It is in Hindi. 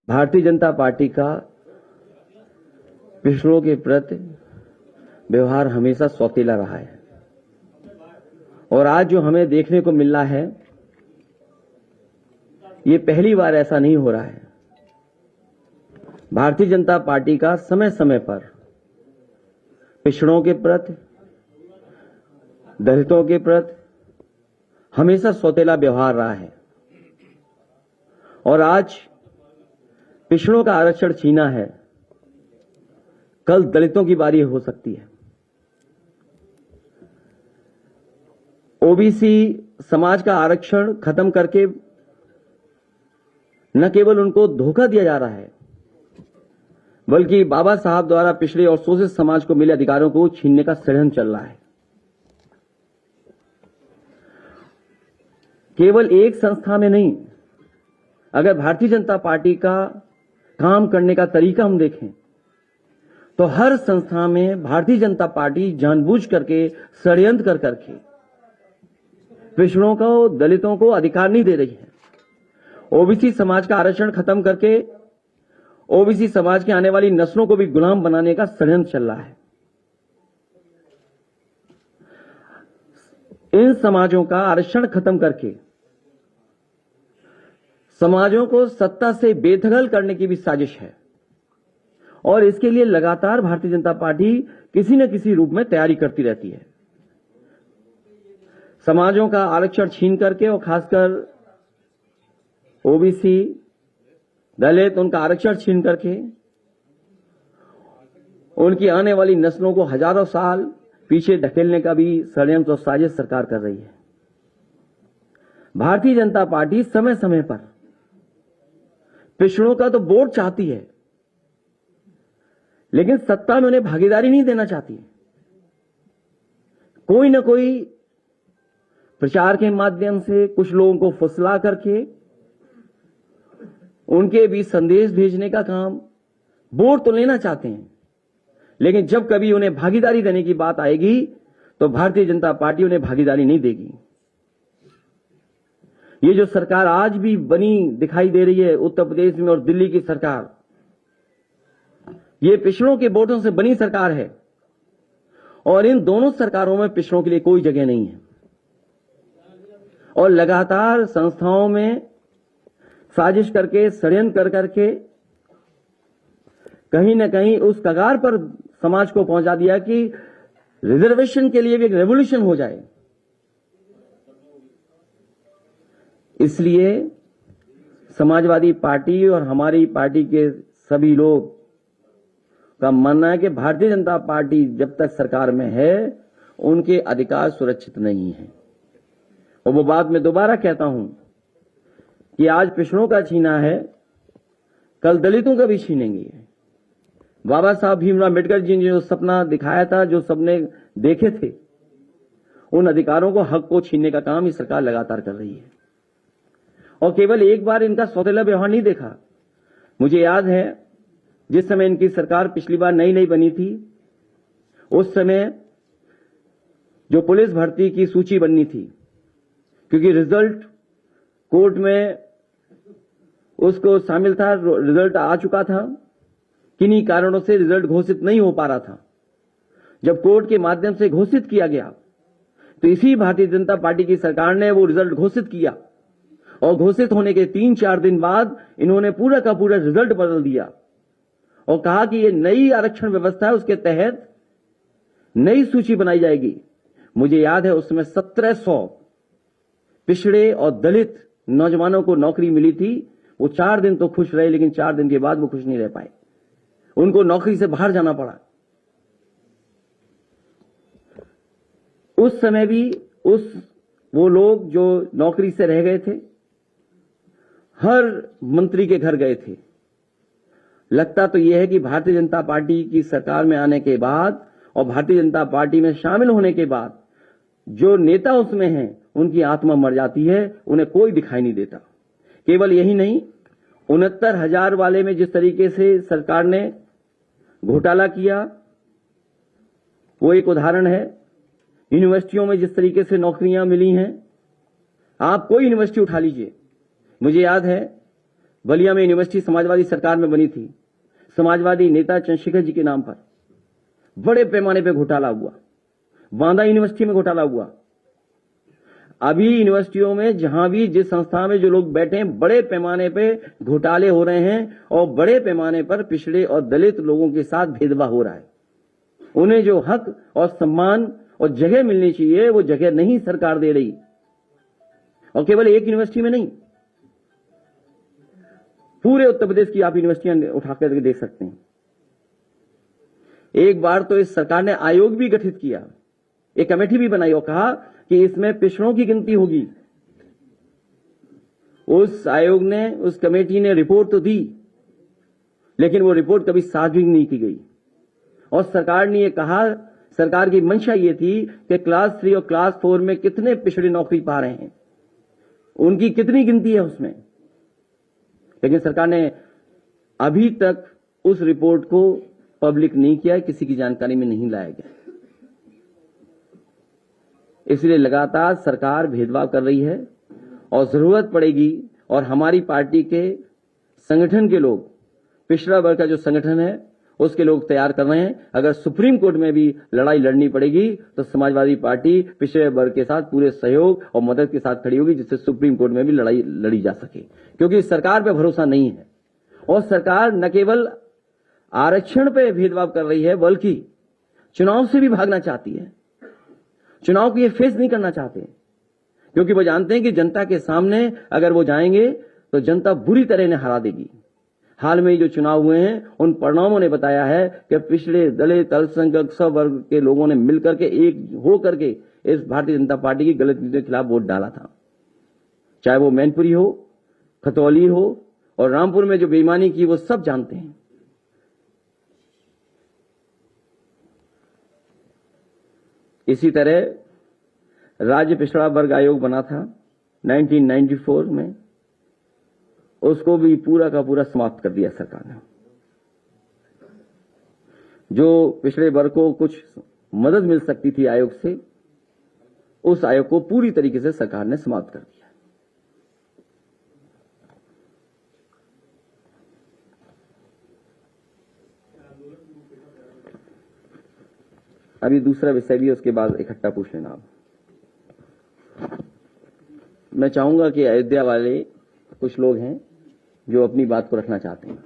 भारतीय जनता पार्टी का पिछड़ों के प्रति व्यवहार हमेशा सौतेला रहा है और आज जो हमें देखने को मिल रहा है ये पहली बार ऐसा नहीं हो रहा है। भारतीय जनता पार्टी का समय समय पर पिछड़ों के प्रति, दलितों के प्रति हमेशा सौतेला व्यवहार रहा है और आज पिछड़ों का आरक्षण छीना है, कल दलितों की बारी हो सकती है। ओबीसी समाज का आरक्षण खत्म करके न केवल उनको धोखा दिया जा रहा है बल्कि बाबा साहब द्वारा पिछड़े और शोषित समाज को मिले अधिकारों को छीनने का षड्यंत्र चल रहा है। केवल एक संस्था में नहीं, अगर भारतीय जनता पार्टी का काम करने का तरीका हम देखें तो हर संस्था में भारतीय जनता पार्टी जानबूझ करके षड्यंत्र कर करके पिछड़ों को, दलितों को अधिकार नहीं दे रही है। ओबीसी समाज का आरक्षण खत्म करके ओबीसी समाज की आने वाली नस्लों को भी गुलाम बनाने का षड्यंत्र चल रहा है। इन समाजों का आरक्षण खत्म करके समाजों को सत्ता से बेदखल करने की भी साजिश है और इसके लिए लगातार भारतीय जनता पार्टी किसी न किसी रूप में तैयारी करती रहती है। समाजों का आरक्षण छीन करके और खासकर ओबीसी, दलित, उनका आरक्षण छीन करके उनकी आने वाली नस्लों को हजारों साल पीछे ढकेलने का भी षड्यंत्र और साजिश सरकार कर रही है। भारतीय जनता पार्टी समय समय पर पिछड़ों का तो वोट चाहती है लेकिन सत्ता में उन्हें भागीदारी नहीं देना चाहती। कोई न कोई प्रचार के माध्यम से कुछ लोगों को फुसला करके उनके बीच संदेश भेजने का काम, वोट तो लेना चाहते हैं लेकिन जब कभी उन्हें भागीदारी देने की बात आएगी तो भारतीय जनता पार्टी उन्हें भागीदारी नहीं देगी। ये जो सरकार आज भी बनी दिखाई दे रही है उत्तर प्रदेश में और दिल्ली की सरकार, ये पिछड़ों के वोटों से बनी सरकार है और इन दोनों सरकारों में पिछड़ों के लिए कोई जगह नहीं है और लगातार संस्थाओं में साजिश करके, षड्यंत्र कर करके कहीं न कहीं उस कगार पर समाज को पहुंचा दिया कि रिजर्वेशन के लिए भी एक रेवोल्यूशन हो जाए। इसलिए समाजवादी पार्टी और हमारी पार्टी के सभी लोग का मानना है कि भारतीय जनता पार्टी जब तक सरकार में है उनके अधिकार सुरक्षित नहीं है। और वो बात मैं दोबारा कहता हूं कि आज पिछड़ों का छीना है, कल दलितों का भी छीनेंगे। बाबा साहब भीमराव अम्बेडकर जी ने जो सपना दिखाया था, जो सपने देखे थे, उन अधिकारों को, हक को छीनने का काम ये सरकार लगातार कर रही है और केवल एक बार इनका सौतेला व्यवहार नहीं देखा। मुझे याद है जिस समय इनकी सरकार पिछली बार नई नई बनी थी उस समय जो पुलिस भर्ती की सूची बननी थी, क्योंकि रिजल्ट कोर्ट में उसको शामिल था, रिजल्ट आ चुका था, किन्हीं कारणों से रिजल्ट घोषित नहीं हो पा रहा था। जब कोर्ट के माध्यम से घोषित किया गया तो इसी भारतीय जनता पार्टी की सरकार ने वो रिजल्ट घोषित किया और घोषित होने के 3-4 दिन बाद इन्होंने पूरा का पूरा रिजल्ट बदल दिया और कहा कि ये नई आरक्षण व्यवस्था है, उसके तहत नई सूची बनाई जाएगी। मुझे याद है उस समय 1700 पिछड़े और दलित नौजवानों को नौकरी मिली थी। वो 4 दिन तो खुश रहे लेकिन 4 दिन के बाद वो खुश नहीं रह पाए, उनको नौकरी से बाहर जाना पड़ा। उस समय भी वो लोग जो नौकरी से रह गए थे हर मंत्री के घर गए थे। लगता तो यह है कि भारतीय जनता पार्टी की सरकार में आने के बाद और भारतीय जनता पार्टी में शामिल होने के बाद जो नेता उसमें हैं उनकी आत्मा मर जाती है, उन्हें कोई दिखाई नहीं देता। केवल यही नहीं, 69,000 वाले में जिस तरीके से सरकार ने घोटाला किया वो एक उदाहरण है। यूनिवर्सिटियों में जिस तरीके से नौकरियां मिली हैं, आप कोई यूनिवर्सिटी उठा लीजिए। मुझे याद है बलिया में यूनिवर्सिटी समाजवादी सरकार में बनी थी। समाजवादी नेता चंद्रशेखर जी के नाम पर बड़े पैमाने पे घोटाला हुआ। बांदा यूनिवर्सिटी में घोटाला हुआ। अभी यूनिवर्सिटियों में जहां भी जिस संस्था में जो लोग बैठे हैं, बड़े पैमाने पे घोटाले हो रहे हैं और बड़े पैमाने पर पिछड़े और दलित लोगों के साथ भेदभाव हो रहा है। उन्हें जो हक और सम्मान और जगह मिलनी चाहिए वो जगह नहीं सरकार दे रही। और केवल एक यूनिवर्सिटी में नहीं, पूरे उत्तर प्रदेश की आप यूनिवर्सिटियां उठाकर देख सकते हैं। एक बार तो इस सरकार ने आयोग भी गठित किया, एक कमेटी भी बनाई और कहा कि इसमें पिछड़ों की गिनती होगी। उस आयोग ने, उस कमेटी ने रिपोर्ट तो दी, लेकिन वो रिपोर्ट कभी सार्वजनिक नहीं की गई। और सरकार ने ये कहा, सरकार की मंशा ये थी कि क्लास 3 और क्लास 4 में कितने पिछड़े नौकरी पा रहे हैं, उनकी कितनी गिनती है उसमें। लेकिन सरकार ने अभी तक उस रिपोर्ट को पब्लिक नहीं किया, किसी की जानकारी में नहीं लाया गया। इसलिए लगातार सरकार भेदभाव कर रही है और जरूरत पड़ेगी और हमारी पार्टी के संगठन के लोग, पिछड़ा वर्ग का जो संगठन है उसके लोग तैयार कर रहे हैं। अगर सुप्रीम कोर्ट में भी लड़ाई लड़नी पड़ेगी तो समाजवादी पार्टी पिछड़े वर्ग के साथ पूरे सहयोग और मदद के साथ खड़ी होगी, जिससे सुप्रीम कोर्ट में भी लड़ाई लड़ी जा सके। क्योंकि सरकार पे भरोसा नहीं है और सरकार न केवल आरक्षण पे भेदभाव कर रही है बल्कि चुनाव से भी भागना चाहती है। चुनाव को ये फेस नहीं करना चाहते, क्योंकि वो जानते हैं कि जनता के सामने अगर वो जाएंगे तो जनता बुरी तरह इन्हें हरा देगी। हाल में जो चुनाव हुए हैं उन परिणामों ने बताया है कि पिछड़े दलित अल्पसंख्यक सब वर्ग के लोगों ने मिलकर के एक हो करके इस भारतीय जनता पार्टी की गलत नीतियों के खिलाफ वोट डाला था। चाहे वो मैनपुरी हो, खतौली हो और रामपुर में जो बेईमानी की वो सब जानते हैं। इसी तरह राज्य पिछड़ा वर्ग आयोग बना था 1994 में, उसको भी पूरा का पूरा समाप्त कर दिया सरकार ने। जो पिछड़े वर्ग को कुछ मदद मिल सकती थी आयोग से, उस आयोग को पूरी तरीके से सरकार ने समाप्त कर दिया। अभी दूसरा विषय भी, उसके बाद इकट्ठा पूछ लेना आप। मैं चाहूंगा कि अयोध्या वाले कुछ लोग हैं जो अपनी बात को रखना चाहते हैं।